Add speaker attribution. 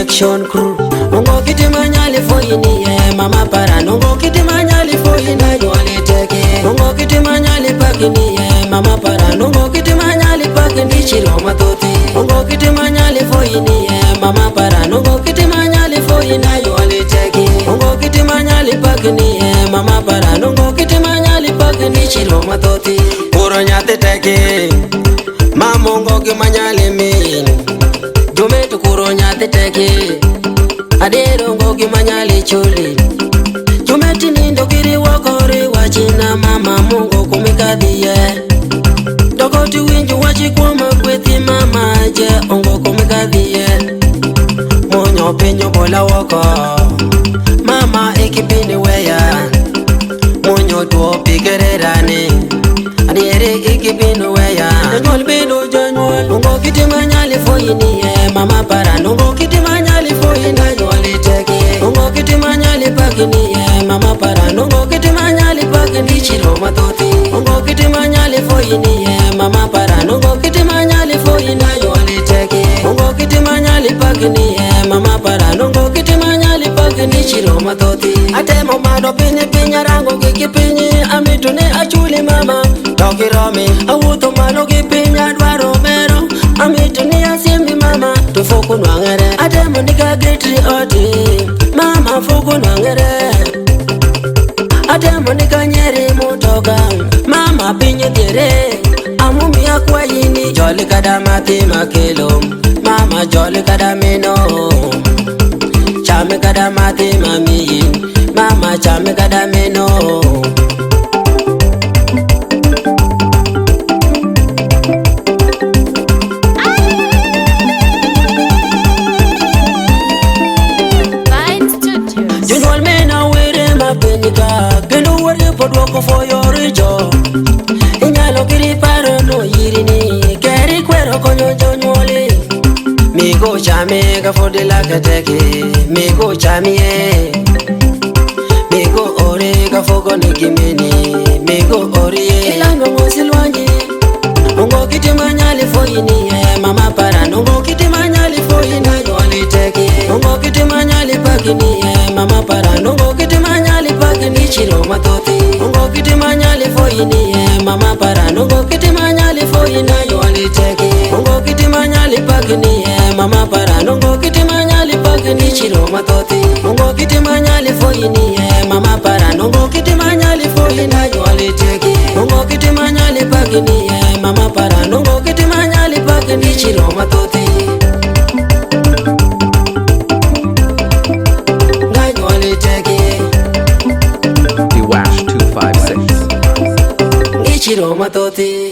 Speaker 1: Action crew. Ungo kiti manyali fo ini mama para. Ungo kiti manyali fo ina nyoli teke. Ungo kiti manyali pakini mama para. Ungo kiti manyali pakini chiro matoti. Ungo kiti manyali fo ini mama para. Ungo kiti manyali fo ina nyoli teke. Ungo kiti manyali pakini mama para. Ungo kiti manyali pakini chiro matoti. Kuro nyate teke. Mamongo ki manyali min. Jumetu kuro nyate teke. Adero ngogi manyali chuli. Jumeti nindo kiri wakore wachina mama mungo kumikadhiye. Dokoti winju wachi kwa makwethi mama je ongo kumikadhiye. Monyo pinyo bola wako mama ekipini weya. Monyo tuo pikererani adiere ekipini weya. Njol bino janwal ungo kiti manyali foyini mama para. Nungo kiti manyali foyini Ungo kiti manyali pakini mama para. Ungo kiti manyali pakini chiro matoti. Ungo kiti manyali foyini mama para. Ungo kiti manyali foyini nyoli teke. Ungo kiti manyali pakini mama para. Ungo kiti manyali pakini chiro matoti. Atemo mado pinyi pinya rango kiki pinyi amitune achuli mama toki romi. Awuto mano ki pinya dwaro mero amitune asimbi mama tufoku nwangere. Atemo nika getri oti mama fuku nwangere. Atemo nika nyeri mutoka mama pinyi tere. Amumi akwa yini joli kada mati makelo mama joli kada mino. Chame kada mati mami mama chame kada mino. Junwal mena were mapenika kendo wari podwoko for your jo. Inyalo kiri paro no yirini keri kwero konyo jonywoli. Migo chame ka fodila kateke migo chamie. Migo ore ka fogo nikimini migo orie. Ilano ngosilwanji ungo kiti manyali foyini mama para. Ungo kiti manyali foyini nyoli teke. Ungo kiti manyali pakini mama para. Ungo kiti manyali pakini chiro matoti. Ungo kiti manyali foyini mama para. Ungo kiti manyali foyini nyoli teke. Ungo kiti manyali pakini mama para. Ungo kiti manyali pakini chiro matoti. Ungo kiti manyali foyini mama para. Ungo kiti manyali foyini nyoli teke. Ungo kiti manyali pakini mama para. Ungo kiti manyali pakini chiro matoti. Nyoli teke.
Speaker 2: The Wash 256.
Speaker 1: Chiro matoti.